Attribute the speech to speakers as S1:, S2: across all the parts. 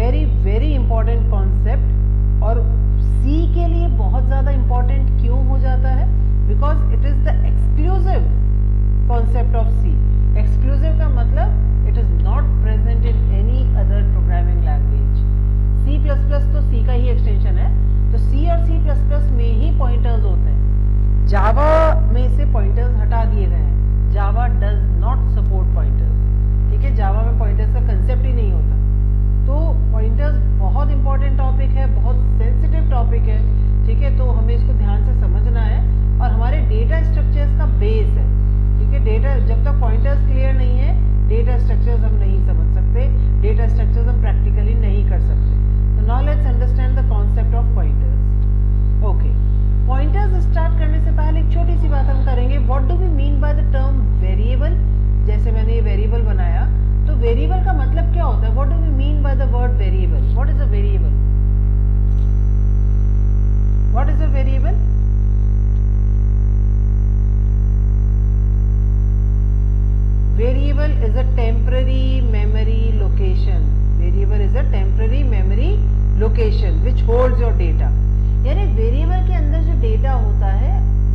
S1: Very very important concept. और सी के लिए बहुत ज़्यादा इंपॉर्टेंट क्यों हो जाता है? Because it is the exclusive concept of C. Exclusive का मतलब it is not present in any other programming language. C++ तो सी का ही एक्सटेंशन है, तो सी और C++ में ही पॉइंटर्स होते हैं। जावा में से पॉइंटर्स हटा दिए गए हैं। जावा डज नॉट सपोर्ट पॉइंटर्स। ठीक है, जावा में पॉइंटर्स का कंसेप्ट ही नहीं होता। तो पॉइंटर्स बहुत इंपॉर्टेंट टॉपिक है, बहुत सेंसिटिव टॉपिक है। ठीक है, तो हमें इसको ध्यान से समझना है और हमारे डेटा स्ट्रक्चर्स का बेस है। ठीक है, डेटा जब तक पॉइंटर्स क्लियर नहीं है, डेटा स्ट्रक्चर्स हम नहीं समझ सकते, डेटा स्ट्रक्चर्स हम प्रैक्टिकली नहीं कर सकते। तो now let's understand the concept of pointers. Okay, pointers start करने से पहले एक छोटी सी बात हम करेंगे। What do we mean by the term variable? जैसे मैंने ये वेरिएबल बनाया, तो वेरिएबल का मतलब क्या होता है? What do we mean by the word variable? What is a variable? What is a variable? Variable is a temporary memory location. Variable is a temporary memory location which holds your data. यानी variable के अंदर जो data होता है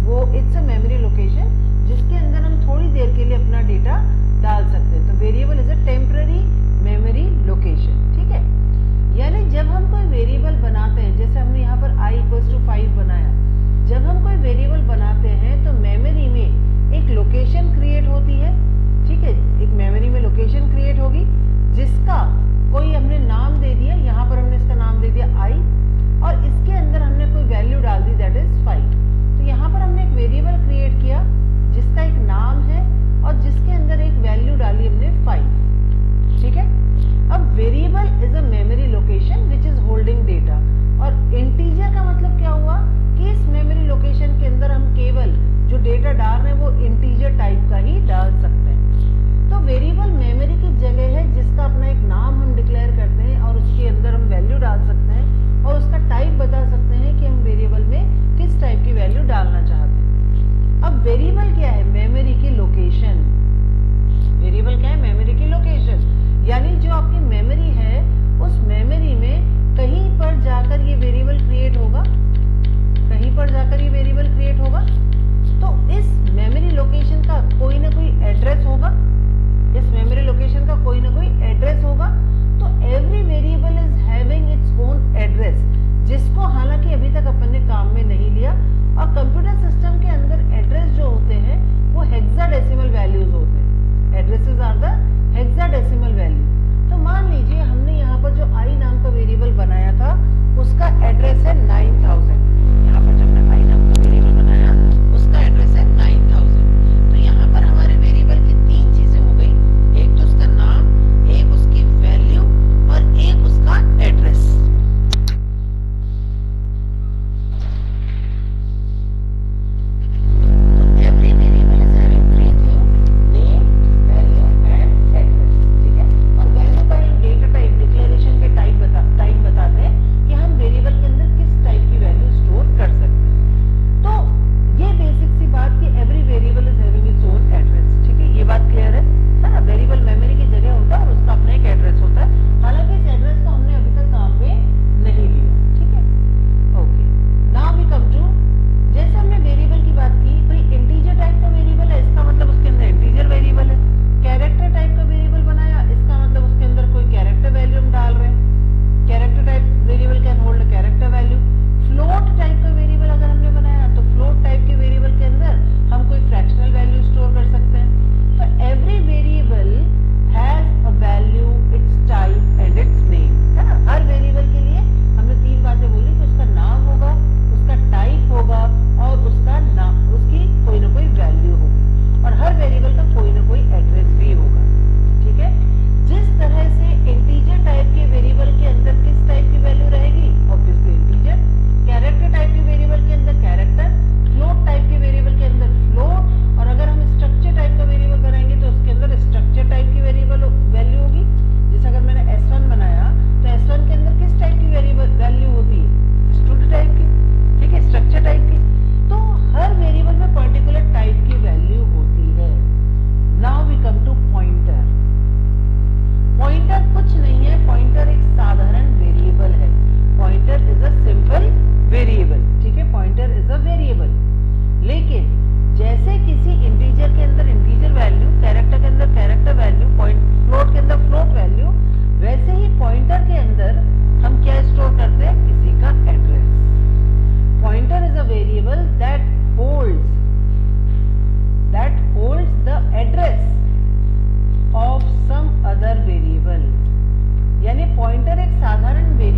S1: वो it's a memory location जिसके अंदर हम थोड़ी देर के लिए अपना डेटा डाल सकते हैं। तो variable is a temporary memory location. ठीक है, यानी जब हम कोई वेरिएबल बनाते हैं, जैसे हमने यहाँ पर i = 5 बनाया, जब हम कोई वेरिएबल बनाते हैं तो मेमोरी में एक लोकेशन क्रिएट होती है। ठीक है, एक मेमोरी में लोकेशन क्रिएट होगी जिसका कोई हमने नाम दे दिया। यहाँ पर हमने इसका नाम दे दिया i और इसके अंदर हमने कोई वैल्यू डाल दी दैट इज 5। तो यहाँ पर हमने एक वेरिएबल क्रिएट किया जिसका एक नाम है और जिसके अंदर एक वैल्यू डाली हमने 5। ठीक है, अब variable is a memory location which is holding data. और इंटीजर का मतलब क्या हुआ कि इस मेमोरी लोकेशन के अंदर हम केवल जो डेटा डाल रहे हैं वो इंटीजर टाइप का ही डाल सकते हैं। तो वेरिएबल मेमोरी की जगह है जिसका अपना एक नाम हम डिक्लेयर करते हैं और उसके अंदर हम वैल्यू डाल सकते हैं और उसका टाइप बता सकते हैं कि हम वेरिएबल में किस टाइप की वैल्यू डालना चाहते हैं। अब वेरिएबल क्या है? मेमोरी की लोकेशन। वेरिएबल क्या है? मेमोरी की लोकेशन। यानी जो आपकी मेमोरी है उस मेमोरी में कहीं पर जाकर ये वेरिएबल क्रिएट होगा, कहीं पर जाकर ये वेरिएबल क्रिएट होगा। तो इस मेमोरी लोकेशन का कोई ना कोई एड्रेस होगा, इस मेमोरी लोकेशन का कोई ना कोई एड्रेस होगा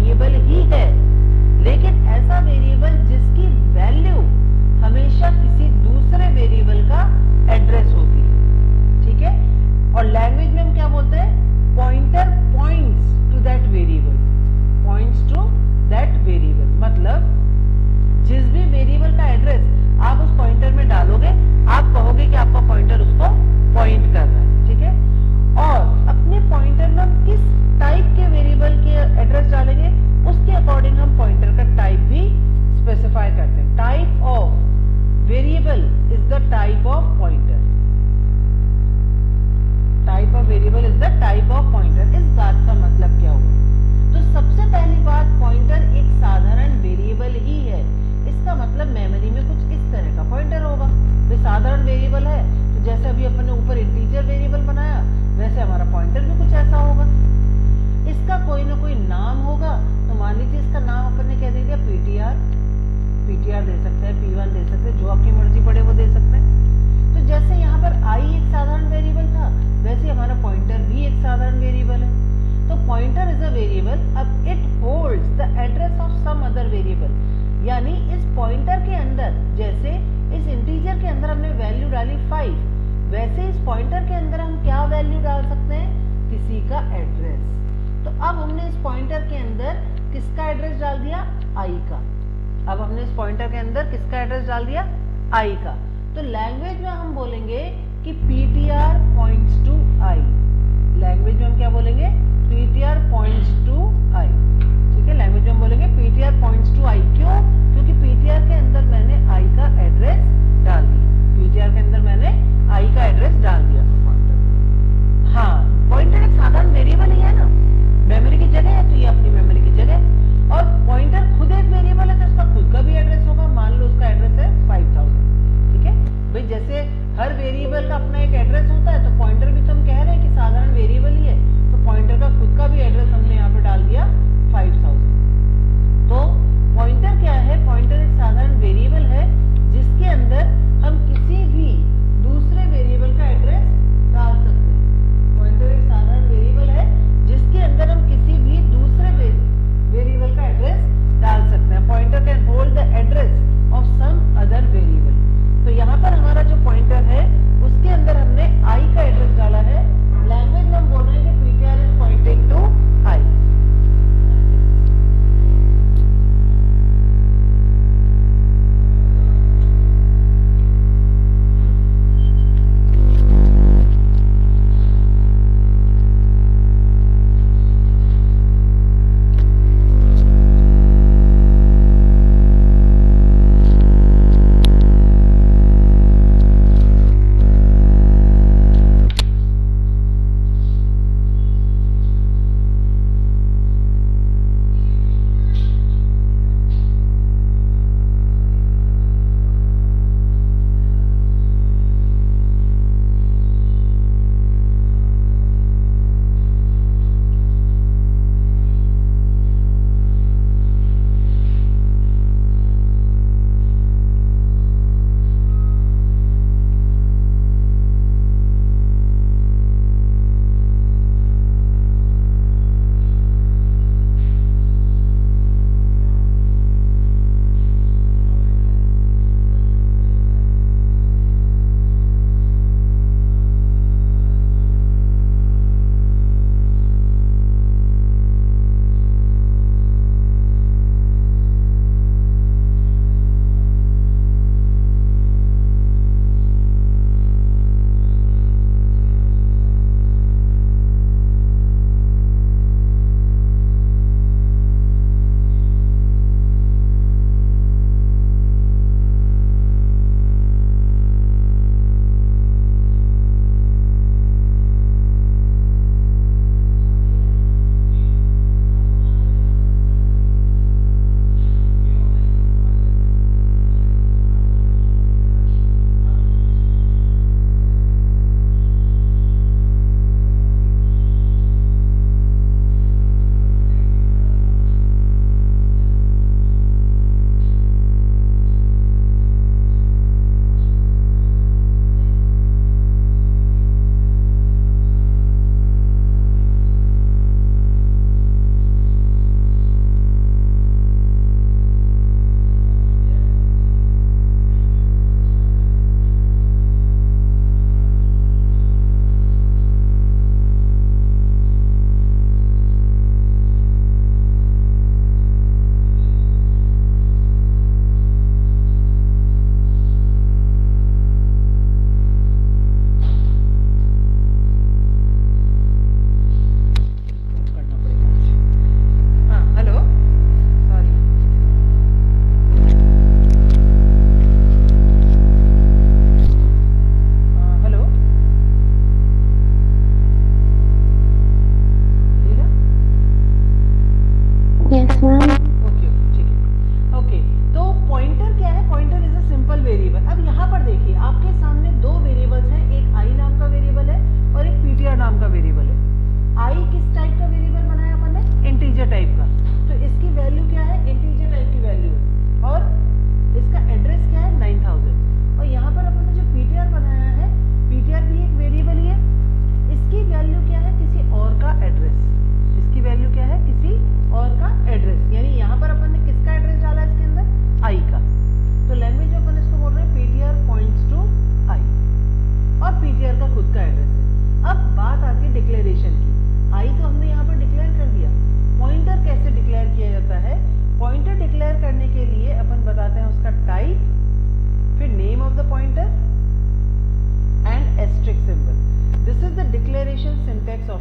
S1: वेरिएबल ही है, लेकिन ऐसा वेरिएबल जिसकी वैल्यू हमेशा किसी दूसरे वेरिएबल का एड्रेस होती है, ठीक है। और लैंग्वेज में हम क्या बोलते हैं, pointer points to that variable, points to that variable, मतलब जिस भी वेरिएबल का एड्रेस आप उस पॉइंटर में डालोगे, आप कहोगे कि आपका पॉइंटर उसको पॉइंट कर रहा है, ठीक है। और अपने पॉइंटर में हम किस टाइप के वेरिएबल के एड्रेस डालेंगे, उसके अकॉर्डिंग हम पॉइंटर का टाइप भी स्पेसिफाई करते हैं। Type of variable is the type of pointer, type of variable is the type of pointer. इस बात का मतलब क्या हुआ, तो सबसे पहली बात, पॉइंटर एक साधारण वेरिएबल ही है, इसका मतलब मेमोरी में कुछ इस तरह का पॉइंटर होगा। ये साधारण वेरिएबल है, तो जैसे अभी अपन ने ऊपर इंटीजर वेरिएबल बनाया, वैसे हमारा पॉइंटर भी कुछ ऐसा होगा। इसका कोई ना कोई नाम होगा, तो मान लीजिए इसका नाम अपन ने कह दिया पीटीआर दे सकते हैं, P1 दे सकते हैं, जो आपकी मर्जी पड़े वो दे सकते हैं। तो जैसे यहाँ पर i एक साधारण वेरिएबल था, वैसे हमारा पॉइंटर भी एक साधारण वेरिएबल है। तो पॉइंटर इज अ वेरिएबल, अब it holds the address of some other variable, यानी इस पॉइंटर के अंदर, जैसे इस इंटीजर के अंदर हमने वैल्यू डाली 5, वैसे इस पॉइंटर के अंदर हम क्या वैल्यू डाल सकते हैं, किसी का एड्रेस। तो अब हमने इस पॉइंटर के अंदर किसका एड्रेस डाल दिया, i का। अब हमने इस पॉइंटर के अंदर किसका एड्रेस डाल दिया, i का। तो लैंग्वेज में हम बोलेंगे कि ptr points to i, language में हम क्या बोलेंगे, ptr points to i, ठीक है। लैंग्वेज में हम बोलेंगे ptr points to i, क्यों, क्योंकि ptr के अंदर मैंने i का एड्रेस डाल दिया, ptr के अंदर मैंने i का एड्रेस डाल दिया पॉइंटर। हाँ, पॉइंटर एक साधारण वेरिएबल ही है ना, मेमोरी की जगह है तो ये अपनी मेमोरी की जगह, और पॉइंटर खुद एक वेरिएबल है तो इसका खुद का भी एड्रेस होगा। मान लो उसका एड्रेस है 5000, ठीक है भाई। जैसे हर वेरिएबल का अपना एक एड्रेस होता है, तो पॉइंटर भी तो हम कह रहे हैं कि साधारण वेरिएबल ही है, तो पॉइंटर का खुद का भी एड्रेस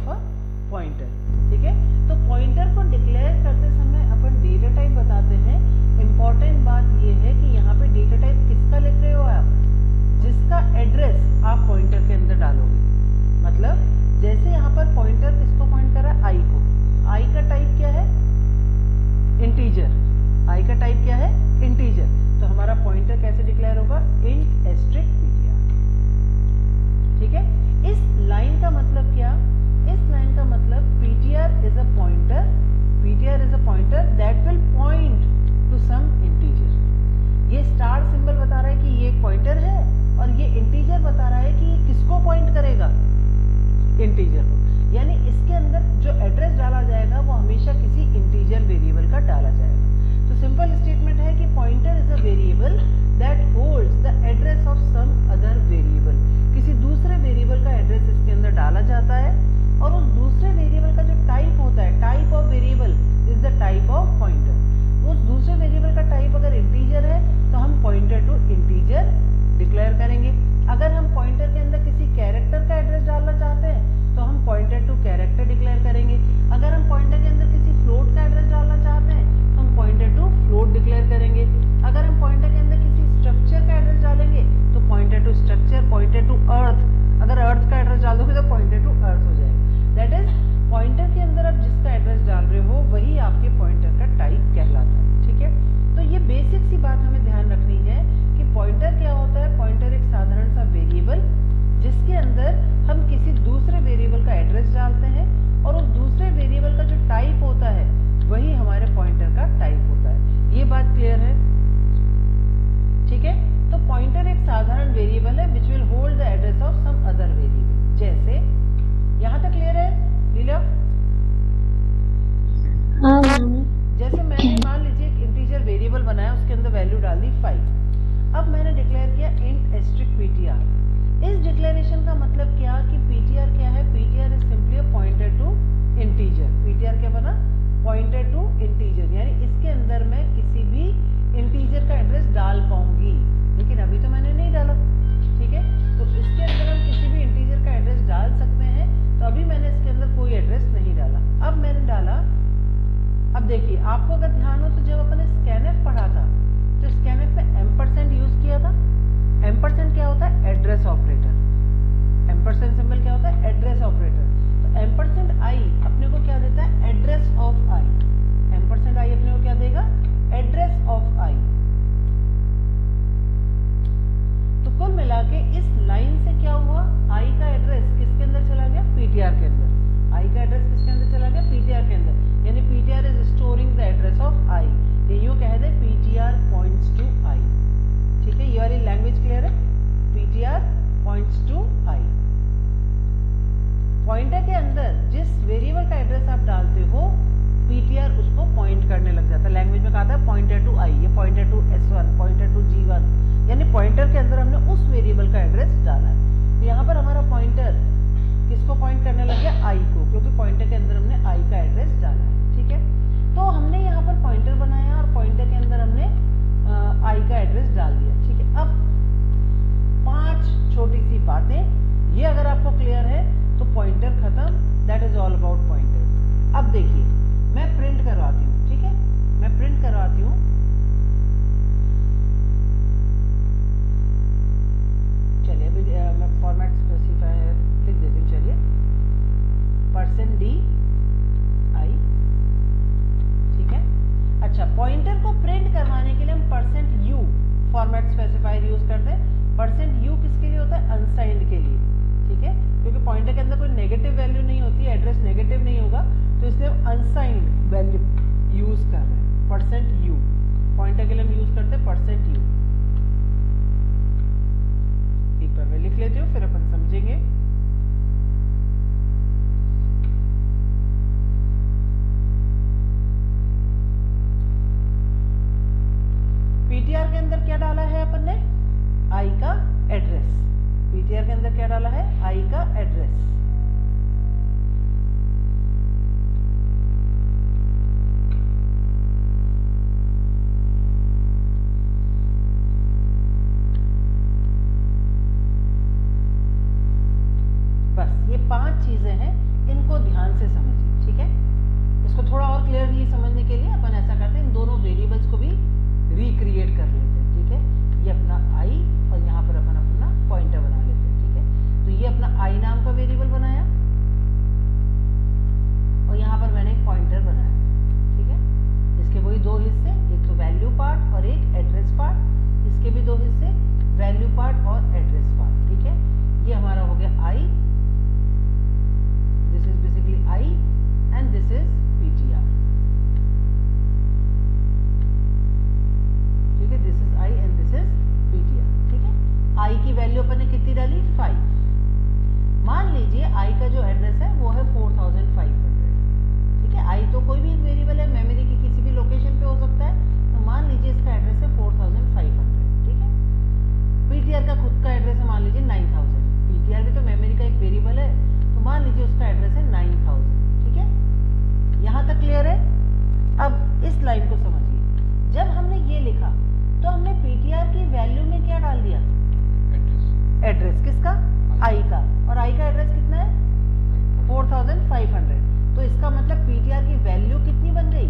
S1: ऑफ अ पॉइंटर। ठीक है, तो पॉइंटर को डिक्लेयर करते समय अपन डेटा टाइप बताते हैं। इंपॉर्टेंट बात ये है कि यहाँ पे डेटा टाइप किसका लिख रहे हो आप, जिसका एड्रेस आप पॉइंटर के अंदर डालोगे। मतलब जैसे यहाँ पर पॉइंटर किसको पॉइंट कर रहा है, आई को। आई का टाइप क्या है, इंटीजर। आई का टाइप क्या है, इंटीजर। तो हमारा पॉइंटर कैसे डिक्लेयर होगा, इंट एस्ट्रिक पीटीआर। ठीक है, इस लाइन का मतलब क्या, इस लाइन का मतलब ptr is a pointer, ptr is a pointer that will point to some integer। ये स्टार सिंबल बता रहा है कि ये पॉइंटर है, और ये इंटीजर बता रहा है कि ये किसको पॉइंट करेगा, इंटीजर को। यानी इसके अंदर जो एड्रेस डाला जाएगा वो हमेशा किसी इंटीजर वेरिएबल का डाला जाएगा। तो सिंपल स्टेटमेंट है कि pointer is a variable that holds the address of some other variable. किसी दूसरे वेरिएबल का एड्रेस इसके अंदर डाला जाता है, और उस दूसरे वेरिएबल का जो टाइप होता है, type of variable is the type of pointer. उस दूसरे वेरिएबल का टाइप अगर इंटीजर है तो हम पॉइंटर टू इंटीजर डिक्लेयर करेंगे। अगर हम पॉइंटर के अंदर किसी कैरेक्टर का एड्रेस डालना चाहते हैं तो हम पॉइंटर टू कैरेक्टर डिक्लेयर करेंगे। अगर हम पॉइंटर के अंदर किसी फ्लोट का एड्रेस डालना चाहते हैं तो हम पॉइंटर टू फ्लोट डिक्लेयर करेंगे। अगर हम पॉइंटर के अंदर किसी स्ट्रक्चर का एड्रेस डालेंगे तो pointer to structure, pointer to earth. अगर अर्थ का एड्रेस डाल दोगे तो पॉइंटर टू अर्थ हो जाएगा। दैट इज पॉइंटर के अंदर आप जिसका एड्रेस डाल रहे हो वही आपके पॉइंटर का टाइप कहलाता है। ठीक है, तो ये बेसिक सी बात हमें ध्यान रखनी है कि पॉइंटर क्या होता है। पॉइंटर एक साधारण सा वेरिएबल जिसके अंदर हम किसी दूसरे वेरिएबल का एड्रेस डालते हैं, और उस दूसरे वेरिएबल का जो टाइप होता है वही हमारे पॉइंटर का टाइप होता है। ये बात क्लियर है। ठीक है, तो पॉइंटर एक साधारण वेरिएबल है which will hold the address of some other variable. जैसे यहां तक क्लियर है लीला?
S2: हाँ।
S1: जैसे मैंने मान लीजिए एक इंटीजर वेरिएबल बनाया, उसके अंदर वैल्यू डाल दी 5। अब मैंने डिक्लेयर किया इंट एस्ट्रिक पीटीआर। इस डिक्लेरेशन का मतलब क्या कि पीटीआर क्या है, PTR is simply a pointer to integer. PTR क्या बना, पॉइंटर टू इंटीजर। यानी इसके अंदर मैं किसी भी इंटीजर का एड्रेस डाल पाऊंगी, लेकिन अभी तो मैंने नहीं डाला। ठीक है, तो इसके अंदर हम किसी भी इंटीजर का एड्रेस डाल सकते हैं। तो अभी मैंने इसके अंदर कोई एड्रेस नहीं डाला, अब मैंने डाला। अब देखिए, आपको अगर ध्यान हो तो जब अपन स्कैनएफ पढ़ा था तो स्कैनएफ में एम्परसेंड यूज किया था। एम्परसेंड क्या होता है, एड्रेस ऑपरेटर। एम्परसेंड सिंबल क्या होता है, एड्रेस ऑपरेटर। तो एम्परसेंड आई अपने को क्या देता है, एड्रेस ऑफ आई। एम्परसेंड आई अपने को क्या देगा, एड्रेस ऑफ आई। तो कुल मिला के इस लाइन से क्या हुआ, आई का एड्रेस किसके अंदर चला गया, पीटीआर के अंदर। आई का एड्रेस किसके अंदर चला गया, पीटीआर के अंदर। यानी PTR is storing the address of i. ये यूं कह दे पीटीआर पॉइंट्स टू आई। ठीक है, ये वाली लैंग्वेज क्लियर है, PTR points to i. Pointer के अंदर जिस वेरिएबल का एड्रेस आप डालते हो पीटीआर उसको पॉइंट करने लग जाता है। लैंग्वेज में कहा था पॉइंटर टू आई, ये pointer to S1, pointer to G1। यानी पॉइंटर के अंदर हमने उस वेरिएबल का एड्रेस डाला है। तो यहाँ पर हमारा पॉइंटर किसको पॉइंट करने लग गया, आई को, क्योंकि पॉइंटर के अंदर हमने आई का एड्रेस डाला है। ठीक है, तो हमने यहाँ पर पॉइंटर बनाया और पॉइंटर के अंदर हमने आई का एड्रेस डाल दिया। ठीक है, अब 5 छोटी सी बातें, ये अगर आपको क्लियर है तो पॉइंटर खत्म। That is all about pointer. अब देखिए, मैं प्रिंट करवाती हूँ। ठीक है, मैं प्रिंट करवाती हूँ। चलिए अभी मैं फॉर्मेट स्पेसिफायर लिख देती हूँ। चलिए %d i। ठीक है, अच्छा, पॉइंटर को प्रिंट करवाने के लिए हम %u फॉर्मेट स्पेसिफायर यूज करते हैं। %u किसके लिए होता है, अनसाइंड के लिए। ठीक है, क्योंकि पॉइंटर के अंदर कोई नेगेटिव वैल्यू नहीं होती है, एड्रेस नेगेटिव नहीं होगा, तो इसलिए हम अनसाइंड वैल्यू यूज कर रहे हैं। %u पॉइंटर के लिए हम यूज करते हैं %u। एक बार मैं लिख लेती हूँ, फिर अपन समझेंगे। पीटीआर के अंदर क्या डाला है अपन ने, आई का एड्रेस। पीटीआर के अंदर क्या डाला है, आई का एड्रेस। बस ये 5 चीजें हैं, इनको आई नाम का वेरिएबल बनाया और यहाँ पर मैंने एक पॉइंटर बनाया, ठीक है। इसके वही दो हिस्से, एक तो वैल्यू पार्ट और एक एड्रेस पार्ट। इसके भी दो हिस्से, वैल्यू पार्ट और एड्रेस पार्ट, ठीक है। ये हमारा हो गया i, this is basically i and this is PTR, ठीक है। This is i and this is PTR, ठीक है। आई की वैल्यू अपन ने कितनी डाली? 5। मान लीजिए आई का जो एड्रेस है वो है 4500, ठीक है। आई तो कोई भी एक वेरिएबल है, मेमोरी की किसी भी लोकेशन पे हो सकता है, तो मान लीजिए इसका एड्रेस है 4500, ठीक है। पीटीआर का खुद का एड्रेस है मान लीजिए 9000। पीटीआर भी तो मेमोरी का एक वेरिएबल है, तो मान लीजिए उसका एड्रेस है 9000, ठीक है। यहां तक क्लियर है? अब इस लाइन को समझिए। जब हमने ये लिखा तो हमने पीटीआर की वैल्यू में क्या डाल दिया? एड्रेस किसका? आई का। और आई का एड्रेस कितना है? 4500। तो इसका मतलब पीटीआर की वैल्यू कितनी बन गई?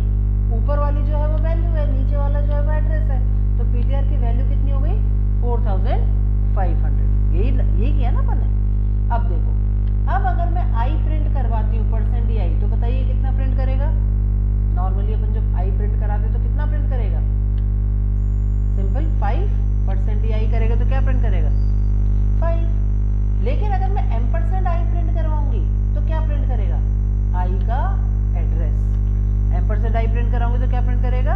S1: ऊपर वाली जो है वो वैल्यू है, नीचे वाला जो है वो एड्रेस है। तो पीटीआर की वैल्यू कितनी हो गई? 4500। यही किया ना अपन ने। अब देखो, अब अगर मैं आई प्रिंट करवाती हूँ %i, तो बताइए कितना प्रिंट करेगा? नॉर्मली अपन जब आई प्रिंट कराते तो कितना प्रिंट करेगा? सिंपल 5 %i करेगा तो क्या प्रिंट करेगा? 5। लेकिन अगर मैं %i प्रिंट करवाऊंगी तो क्या प्रिंट करेगा? आई का एड्रेस। %i प्रिंट कराऊंगी तो क्या प्रिंट करेगा?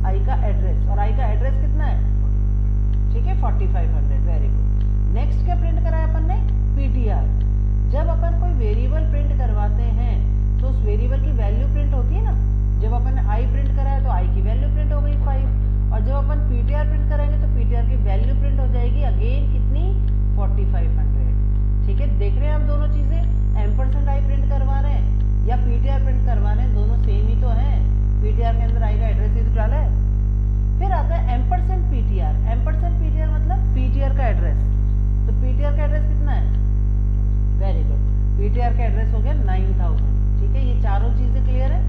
S1: आई का एड्रेस। और आई का एड्रेस कितना है? ठीक है, 4500। Very good. नेक्स्ट क्या प्रिंट कराया अपन ने? पीटीआर। जब अपन कोई वेरिएबल प्रिंट करवाते हैं तो उस वेरिएबल की वैल्यू प्रिंट होती है ना। जब अपन ने आई प्रिंट कराया तो आई की वैल्यू प्रिंट हो गई 5, और जब अपन पीटीआर प्रिंट कराएंगे तो पीटीआर की वैल्यू प्रिंट हो जाएगी अगेन कितनी? 4500, ठीक है। देख रहे हैं आप दोनों चीजें, %i प्रिंट करवा रहे हैं या पीटीआर प्रिंट करवा रहे हैं, दोनों सेम ही तो हैं। पीटीआर के अंदर आई का एड्रेस ही तो डाला है। फिर आता है %ptr। %ptr मतलब पीटीआर का एड्रेस। तो पीटीआर का एड्रेस कितना है? वेरी गुड, पीटीआर का एड्रेस हो गया 9000, ठीक है। ये चारों चीजें क्लियर है।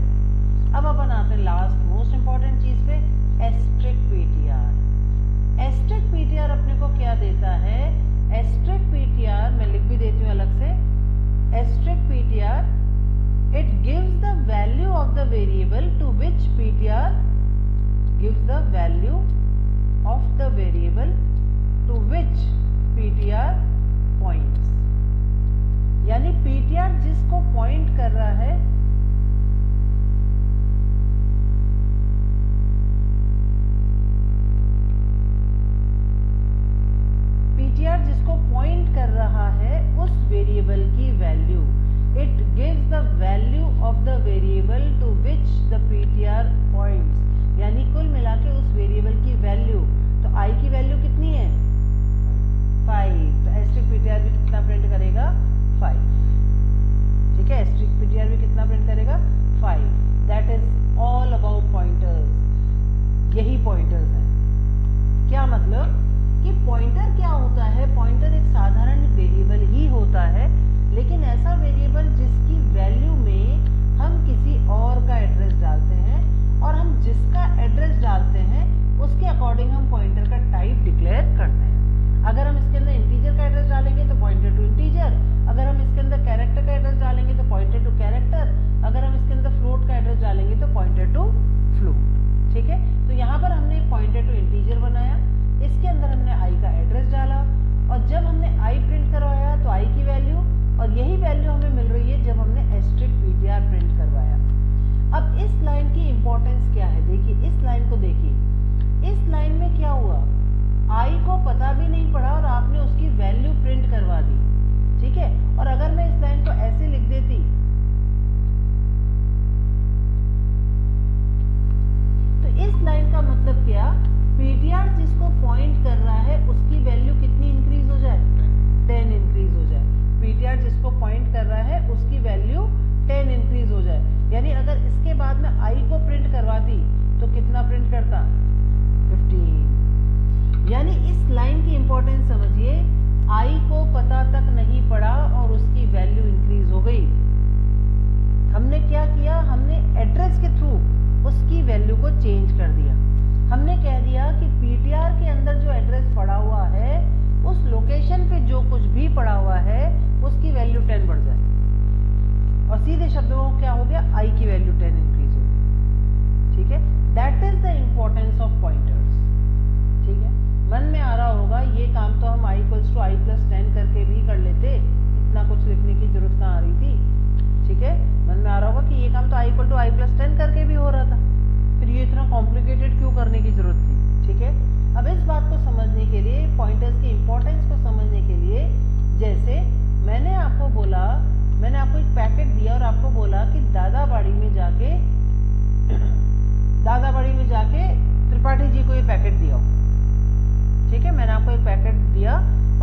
S1: अब अपन आते हैं लास्ट मोस्ट इंपॉर्टेंट चीज पे, *ptr। *ptr अपने को क्या देता है? *ptr मैं लिख भी देती हूँ अलग से। *ptr it gives the value of the variable to which ptr gives the value of the variable to which ptr points। यानी ptr जिसको पॉइंट कर रहा है उस वेरिएबल की value, it gives the value of the variable to which the PTR points. यानी कुल मिला के उस वेरिएबल की वैल्यू, तो आई की वैल्यू कितनी है? 5। तो *ptr भी कितना प्रिंट करेगा? 5, ठीक है। *ptr भी कितना प्रिंट करेगा? 5। That is all about pointers. यही पॉइंटर्स हैं। क्या मतलब कि पॉइंटर क्या होता है? पॉइंटर एक साधारण वेरिएबल ही होता है, लेकिन ऐसा वेरिएबल जिसकी वैल्यू में हम किसी और का एड्रेस डालते हैं, और हम जिसका एड्रेस डालते हैं उसके अकॉर्डिंग हम पॉइंटर का टाइप डिक्लेयर करते हैं। अगर हम इसके अंदर इंटीजर का एड्रेस डालेंगे तो पॉइंटर टू इंटीजर, अगर हम इसके अंदर कैरेक्टर का एड्रेस डालेंगे तो पॉइंटर टू कैरेक्टर, अगर हम इसके अंदर फ्लोट का एड्रेस डालेंगे तो पॉइंटर टू फ्लोट, ठीक है। तो यहाँ पर हमने एक पॉइंटर टू इंटीजर बनाया, इसके अंदर हमने आई का एड्रेस डाला, और जब हमने आई प्रिंट करवाया तो आई की वैल्यू, और यही वैल्यू हमें मिल रही है जब हमने *ptr प्रिंट करवाया। अब इस लाइन की इंपॉर्टेंस क्या है? देखिए इस लाइन को देखिए। इस लाइन में क्या हुआ? आई को पता भी नहीं पड़ा और आपने उसकी वैल्यू प्रिंट करवा दी, ठीक है। और अगर मैं इस लाइन को ऐसे लिख देती तो इस लाइन का मतलब क्या? पीटीआर जिसको पॉइंट कर रहा है उसकी वैल्यू कितनी इंक्रीज हो जाए? 10 इंक्रीज हो जाए। पीटीआर जिसको पॉइंट कर रहा है उसकी वैल्यू 10 इंक्रीज हो जाए। यानी अगर इसके बाद में आई को प्रिंट करवाती तो कितना प्रिंट करता? 15। यानी इस लाइन की इंपॉर्टेंस समझिए, आई को पता तक नहीं पड़ा और उसकी वैल्यू इंक्रीज हो गई। हमने क्या किया? हमने एड्रेस के थ्रू उसकी वैल्यू को चेंज कर दिया। हमने कह दिया कि पीटीआर के अंदर जो एड्रेस पड़ा हुआ है उस लोकेशन पे जो कुछ भी पड़ा हुआ है उसकी वैल्यू 10 बढ़ जाए, और सीधे शब्दों में क्या हो गया, i की वैल्यू 10 इंक्रीज हो गई। ठीक है, that is the importance of pointers. ठीक है, मन में आ रहा होगा ये काम तो हम i = i+10 करके भी कर लेते, इतना कुछ लिखने की जरूरत कहाँ आ रही थी। ठीक है, मन में आ रहा होगा कि ये काम तो i = i+10 करके भी हो रहा था, फिर ये इतना कॉम्प्लिकेटेड क्यों करने की जरूरत थी। ठीक है, अब इस बात को समझने के लिए, पॉइंटर्स की इंपॉर्टेंस को समझने के लिए, जैसे मैंने आपको बोला, मैंने आपको एक पैकेट दिया और आपको बोला कि दादाबाड़ी में जाके त्रिपाठी जी को ये पैकेट दिया। ठीक है, मैंने आपको एक पैकेट दिया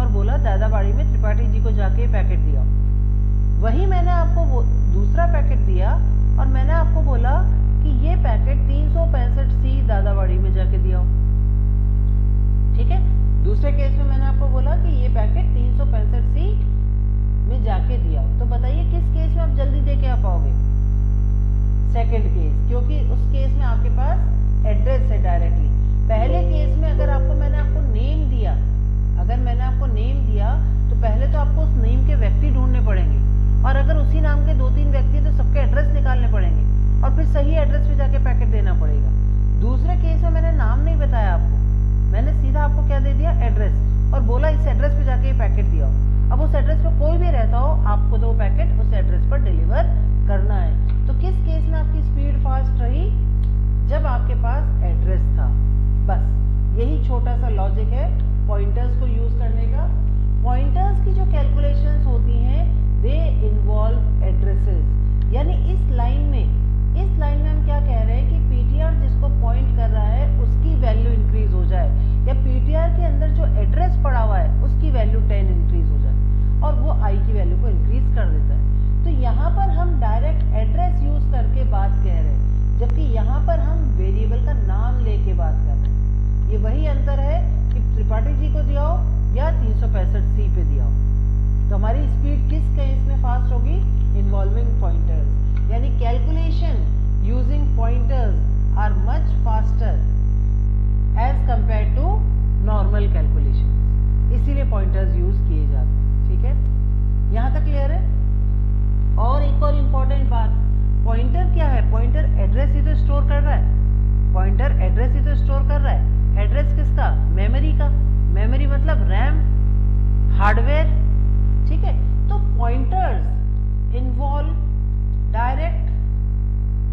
S1: और बोला दादाबाड़ी में त्रिपाठी जी को जाके ये पैकेट दिया। वही मैंने आपको दूसरा पैकेट दिया और मैंने आपको बोला कि ये पैकेट 365C दादाबाड़ी में जाके दिया। ठीक है, दूसरे केस में मैंने आपको बोला कि ये पैकेट 365C में जाके दिया। तो बताइए किस केस में आप जल्दी दे के आ पाओगे? सेकंड केस, क्योंकि उस केस में आपके पास एड्रेस है डायरेक्टली। पहले केस में अगर मैंने आपको नेम दिया, तो पहले तो आपको उस नेम के व्यक्ति ढूंढने पड़ेंगे, और अगर उसी नाम के 2-3 व्यक्ति हैं तो सबके एड्रेस निकालने पड़ेंगे और फिर सही एड्रेस पे जाके पैकेट देना पड़ेगा। दूसरे केस में मैंने नाम नहीं बताया आपको, मैंने सीधा आपको क्या दे दिया, एड्रेस, और बोला इस एड्रेस पे जाके ये पैकेट दिया। अब उस एड्रेस पे कोई भी रहता हो, आपको तो वो पैकेट उस एड्रेस पर डिलीवर करना है। तो किस केस में आपकी स्पीड फास्ट रही? जब आपके पास एड्रेस था। बस यही छोटा सा लॉजिक है पॉइंटर्स को यूज करने का। पॉइंटर्स की जो कैलकुलेशंस होती हैं दे इन्वॉल्व एड्रेसेस, यानी इस लाइन में हम क्या कह रहे हैं कि पीटीआर जिसको पॉइंट कर रहा है उसकी वैल्यू इंक्रीज हो जाए, या पीटीआर के अंदर जो एड्रेस पड़ा हुआ है उसकी वैल्यू 10 इंक्रीज हो जाए, और वो i की वैल्यू को इंक्रीज कर देता है। तो यहाँ पर हम डायरेक्ट एड्रेस यूज करके बात कह रहे हैं, जबकि यहाँ पर हम वेरिएबल का नाम लेके बात कर रहे हैं। ये वही अंतर है कि त्रिपाठी जी को दिया हो या 365C पे दिया हो। तो हमारी स्पीड किस केस में फास्ट होगी? इन्वॉल्विंग पॉइंटर्स, यानी calculation using pointers are much faster as compare to normal calculation, इसीलिए पॉइंटर्स यूज किए जाते हैं। ठीक है, यहां तक क्लियर है? और एक और इम्पोर्टेंट बात, पॉइंटर क्या है? पॉइंटर एड्रेस ही तो स्टोर कर रहा है, पॉइंटर एड्रेस ही तो स्टोर कर रहा है। एड्रेस किसका? मेमोरी का। मेमोरी मतलब रैम, हार्डवेयर। ठीक है, तो pointers involve direct,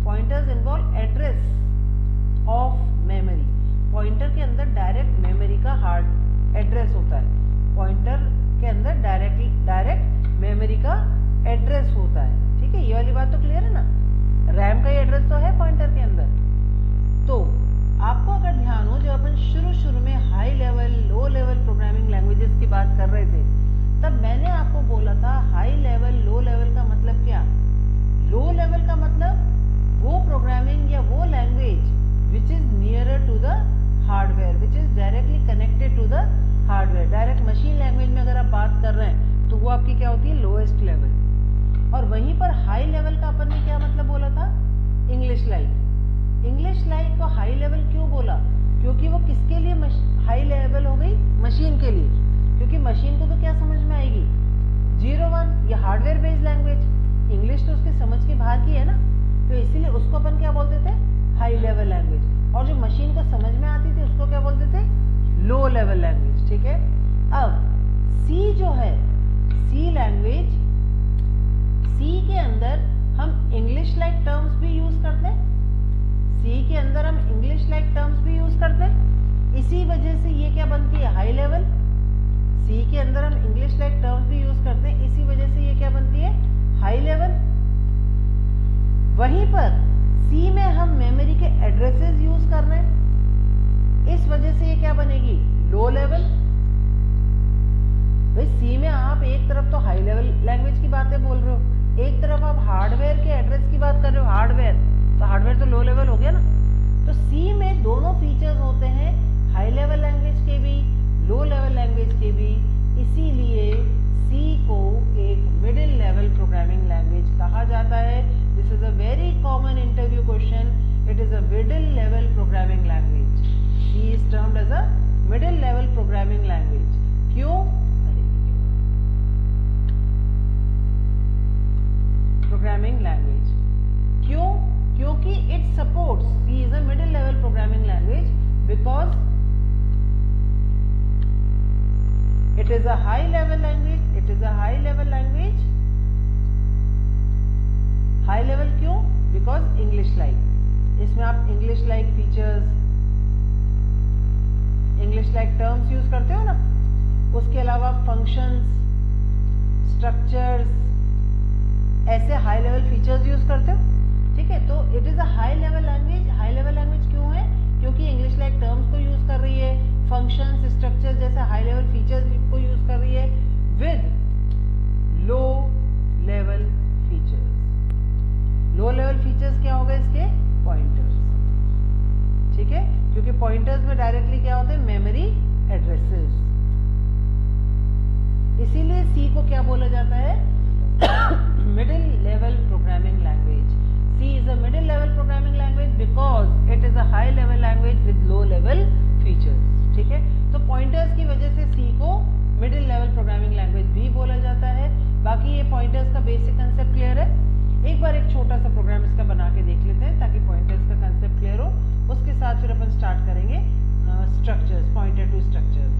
S1: pointers involve address of memory. Pointer के अंदर डायरेक्ट मेमोरी का हार्ड एड्रेस होता है, पॉइंटर के अंदर डायरेक्ट मेमोरी का एड्रेस होता है। ठीक है, ये वाली बात तो क्लियर है ना? रैम का ही एड्रेस तो है पॉइंटर के अंदर। तो आपको अगर ध्यान हो, जब अपन शुरू में high level low level programming languages की बात कर रहे थे, तब मैंने आपको बोला था हाई लेवल लो लेवल का मतलब क्या? लो लेवल का मतलब वो प्रोग्रामिंग या वो language which is nearer to the hardware, which is directly connected to the hardware. Direct machine language में अगर आप बात कर रहे हैं तो वो आपकी क्या होती है? Lowest level. और वहीं पर हाई लेवल का अपन ने क्या मतलब बोला था? English like. इंग्लिश लाइक को हाई लेवल क्यों बोला? क्योंकि वो किसके लिए हाई लेवल हो गई? मशीन के लिए, क्योंकि मशीन को तो क्या समझ में आएगी? 0-1, ये हार्डवेयर बेस्ड लैंग्वेज। इंग्लिश तो उसके समझ के बाहर की है ना, तो इसीलिए उसको अपन क्या बोलते थे? High level language. और जो मशीन को समझ में आती थी उसको क्या बोलते थे? Low level language. ठीक है, अब सी जो है, सी लैंग्वेज, सी के अंदर हम इंग्लिश लाइक टर्म्स भी यूज करते हैं, सी के अंदर हम इंग्लिश लाइक टर्म्स भी यूज करते हैं। इसी वजह से ये क्या बनती है? High level. सी के अंदर हम इंग्लिश लाइक टर्म्स भी यूज करते हैं, इसी वजह से ये क्या बनती है? High level. वहीं पर सी में हम मेमोरी के एड्रेसेस यूज कर रहे हैं, इस वजह से ये क्या बनेगी? Low level. भाई सी में आप एक तरफ तो हाई लेवल लैंग्वेज की बातें बोल रहे हो, एक तरफ आप हार्डवेयर के एड्रेस की बात कर रहे हो। हार्डवेयर तो लो लेवल हो गया ना। तो सी में दोनों फीचर्स होते हैं, हाई लेवल लैंग्वेज के भी, लो लेवल लैंग्वेज के भी। इसीलिए सी को एक मिडिल लेवल प्रोग्रामिंग लैंग्वेज कहा जाता है। This is a very common interview question. It is a middle level programming language. C is termed as a middle level programming language. क्यों? Programming language क्यों? क्योंकि it supports, C is a middle level programming language because it is a high level language. It is a high level language. High level क्यों? Because English like. इसमें आप English like features, English like terms use करते हो ना, उसके अलावा functions, structures, ऐसे high level features use करते हो, ठीक है? तो it is a high level language. High level language क्यों है? क्योंकि English like terms को यूज कर रही है, फंक्शंस, स्ट्रक्चर जैसे हाई लेवल फीचर्स को यूज कर रही है with low level features. Low level features क्या होगा इसके? पॉइंटर्स, ठीक है? क्योंकि पॉइंटर्स में डायरेक्टली क्या होते हैं? Memory addresses. इसीलिए सी को क्या बोला जाता है? Middle level programming language. C is a middle level programming language because it is a high level language with low level features, ठीक है? तो पॉइंटर्स की वजह से सी को मिडिल लेवल प्रोग्रामिंग लैंग्वेज भी बोला जाता है। बाकी ये पॉइंटर्स का बेसिक कंसेप्ट क्लियर है? एक बार एक छोटा सा प्रोग्राम इसका बना के देख लेते हैं ताकि पॉइंटर्स का कंसेप्ट क्लियर हो। उसके साथ फिर अपन स्टार्ट करेंगे स्ट्रक्चर्स, पॉइंटर टू स्ट्रक्चर्स।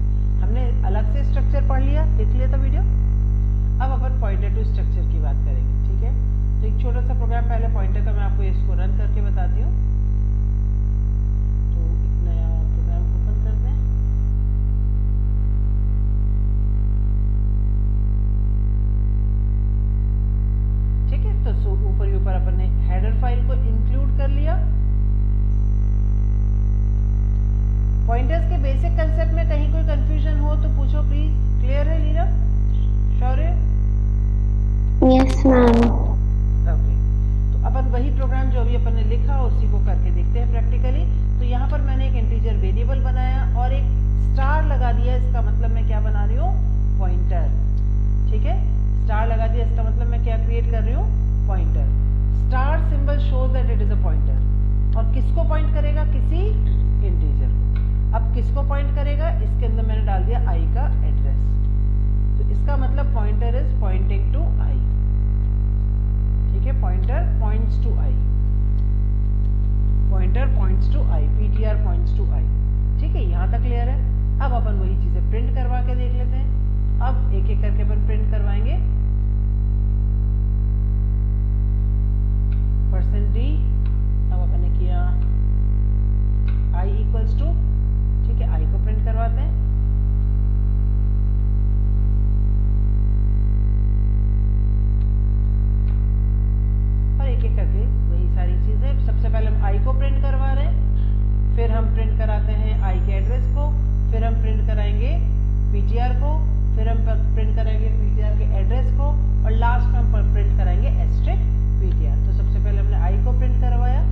S1: हमने अलग से स्ट्रक्चर पढ़ लिया, देख लिया था वीडियो। अब अपन पॉइंटर टू स्ट्रक्चर की बात करेंगे, ठीक है? तो एक छोटा सा प्रोग्राम पहले पॉइंटर का मैं आपको इसको रन करके बताती हूँ। तो ऊपर ही ऊपर अपन ने हेडर फाइल को इंक्लूड कर लिया। पॉइंटर्स के बेसिक कंसेप्ट में कहीं कोई कंफ्यूजन हो तो पूछो प्लीज। क्लियर है Nirav? Shaurya?
S2: Yes ma'am.
S1: Okay, तो अपन वही प्रोग्राम जो अभी अपन ने लिखा उसी को करके देखते हैं प्रैक्टिकली। तो यहाँ पर मैंने एक इंटीजर वेरिएबल बनाया और एक स्टार लगा दिया। इसका मतलब मैं क्या बना रही हूँ? पॉइंटर, ठीक है? स्टार लगा दिया, इसका मतलब मैं क्या क्रिएट कर रही हूँ? Pointer. Star symbol shows that it is a pointer. और किसको पॉइंट करेगा? किसी इंटीजर को। अब किसको पॉइंट करेगा? इसके अंदर मैंने डाल दिया आई का एड्रेस, तो इसका मतलब pointer is pointing to i, ठीक है? Pointer points to i, pointer points to i, PTR points to i, ठीक है? यहाँ तक क्लियर है? अब अपन वही चीजें प्रिंट करवा के देख लेते हैं। अब एक एक करके अपन प्रिंट करवाएंगे। %d, अब अपन ने किया i इक्वल्स टू, ठीक है? i को प्रिंट करवाते हैं। और एक एक करके वही सारी चीजें। सबसे पहले हम i को प्रिंट करवा रहे हैं, फिर हम प्रिंट कराते हैं i के एड्रेस को, फिर हम प्रिंट कराएंगे ptr को, फिर हम प्रिंट करेंगे ptr के एड्रेस को, और लास्ट में हम प्रिंट कराएंगे एस्ट्रिक ptr। तो सबसे पहले हमने i को प्रिंट करवाया,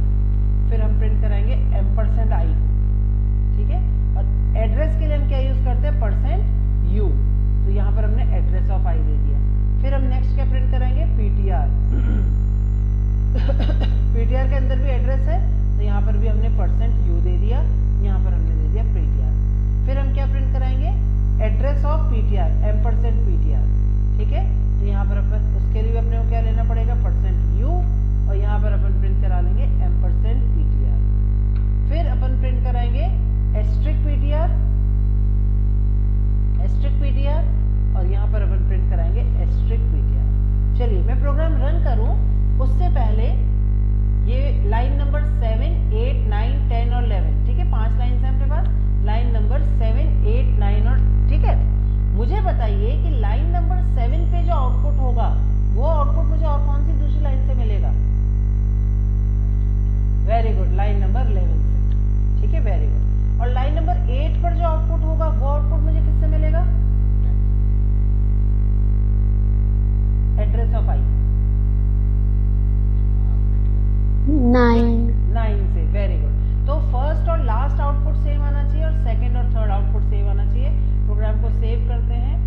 S1: फिर हम प्रिंट कराएंगे %i को, ठीक है? और एड्रेस के लिए हम क्या यूज करते हैं? %u। तो यहाँ पर हमने एड्रेस ऑफ i दे दिया। फिर हम नेक्स्ट क्या प्रिंट कराएंगे? ptr। ptr के अंदर भी एड्रेस है, तो यहाँ पर भी हमने %u दे दिया, यहाँ पर हमने दे दिया ptr। फिर हम क्या प्रिंट कराएंगे? एड्रेस ऑफ ptr, %ptr, ठीक है? तो यहाँ पर अपन उसके लिए अपने को क्या लेना पड़ेगा? %u, और यहाँ पर अपन प्रिंट करा लेंगे %ptr। फिर अपन प्रिंट कराएंगे *ptr, और यहाँ पर अपन प्रिंट कराएंगे *ptr। चलिए मैं प्रोग्राम रन करूं उससे पहले ये लाइन नंबर 7, 8, 9, 10 और 11, ठीक है? 5 लाइन है अपने पास। लाइन नंबर 7, 8, 9 और, ठीक है? मुझे बताइए कि लाइन नंबर 7 पे जो आउटपुट होगा वो आउटपुट मुझे और कौन सी दूसरी लाइन से मिलेगा? वेरी गुड, लाइन नंबर 11 से, ठीक है? Very good. और लाइन नंबर 8 पर जो आउटपुट होगा वो आउटपुट मुझे किससे मिलेगा? एड्रेस ऑफ आई, 9 से। Very good. तो फर्स्ट और लास्ट आउटपुट सेम आना चाहिए और सेकंड और थर्ड आउटपुट सेम आना चाहिए। प्रोग्राम को सेव करते हैं।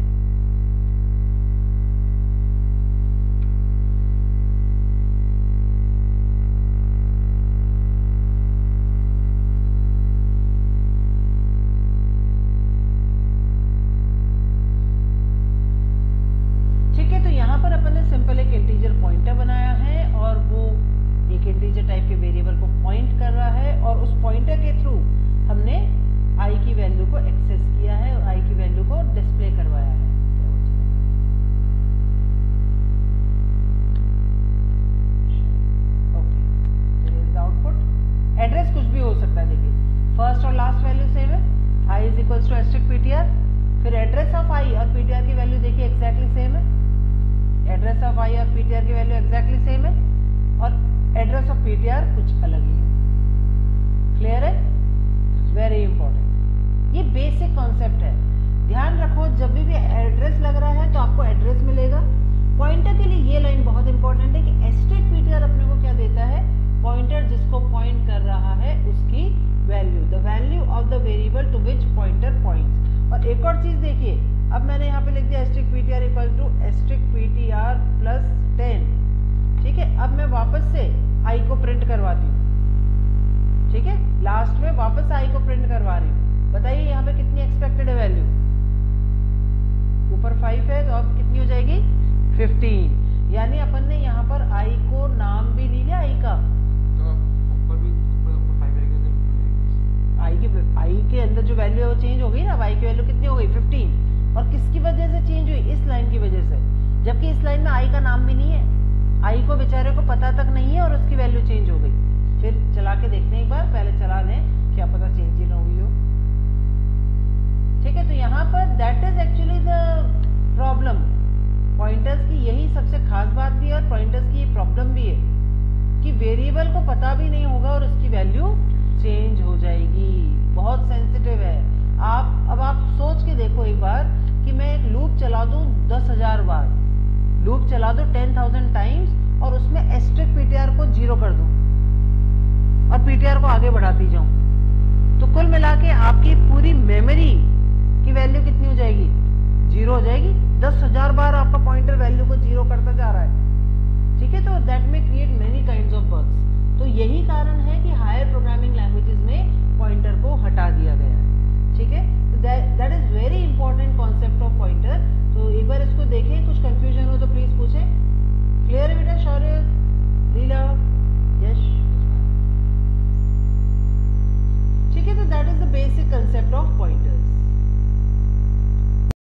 S1: पॉइंटर के थ्रू हमने आई की वैल्यू को एक्सेस किया है और आई की वैल्यू को डिस्प्ले करवाया है। आउटपुट एड्रेस कुछ भी हो सकता है। देखिए फर्स्ट और लास्ट वैल्यू सेम है, i is equals to asterisk PTR. फिर एड्रेस ऑफ i और पीटीआर की वैल्यू देखिए एग्जैक्टली सेम है, एड्रेस ऑफ i और पीटीआर की वैल्यू एग्जैक्टली सेम है और एड्रेस ऑफ पीटीआर कुछ अलग ही है। क्लियर है? वेरी इंपॉर्टेंट, ये बेसिक कॉन्सेप्ट है। ध्यान रखो जब भी एड्रेस लग रहा है तो आपको एड्रेस मिलेगा। पॉइंटर के लिए ये लाइन बहुत इंपॉर्टेंट है कि एस्ट्रिक पीटीआर अपने को क्या देता है, पॉइंटर जिसको पॉइंट कर रहा है उसकी value, the value of the variable to which pointer points. और एक और चीज देखिए, अब मैंने यहाँ पे लिख दिया asterisk PTR equal to asterisk PTR plus 10, ठीक है। अब मैं वापस से आई को प्रिंट करवाती हूँ, ठीक है, लास्ट में वापस आई को प्रिंट करवा रही हूँ। बताइए यहाँ पे कितनी एक्सपेक्टेड है वैल्यू, ऊपर 5 है तो अब कितनी हो जाएगी 15। यानी अपन ने यहाँ पर आई को नाम भी नहीं लिया आई का, आई के अंदर जो वैल्यू है वो चेंज हो गई ना। आई की वैल्यू कितनी हो गई 15, और किसकी वजह से चेंज हुई, इस लाइन की वजह से, जबकि इस लाइन में आई का नाम भी नहीं है, आई को बेचारे को पता तक नहीं है और उसकी वैल्यू चेंज हो गई। फिर चला के देखते हैं एक बार, पहले चला लें, क्या पता चेंज ही ना हुई हो। ठीक है, तो यहाँ पर that is actually the problem. Pointers की यही सबसे खास बात भी है और पॉइंटर्स की ये प्रॉब्लम भी है कि वेरिएबल को पता भी नहीं होगा और उसकी वैल्यू चेंज हो जाएगी। बहुत सेंसिटिव है। अब आप सोच के देखो एक बार कि मैं एक लूप चला दूं 10,000 बार, लूप चला दूं 10,000 टाइम्स और उसमें एस्ट्रिक पीटीआर को 0 कर दूं और पीटीआर को आगे बढ़ाती जाऊं, तो कुल मिला के आपकी पूरी मेमोरी की वैल्यू कितनी हो जाएगी, 0 हो जाएगी। 10,000 बार आपका पॉइंटर वैल्यू को 0 करता जा रहा है। ठीक है, तो दैट में create many kinds of bugs. तो यही कारण है कि हायर प्रोग्रामिंग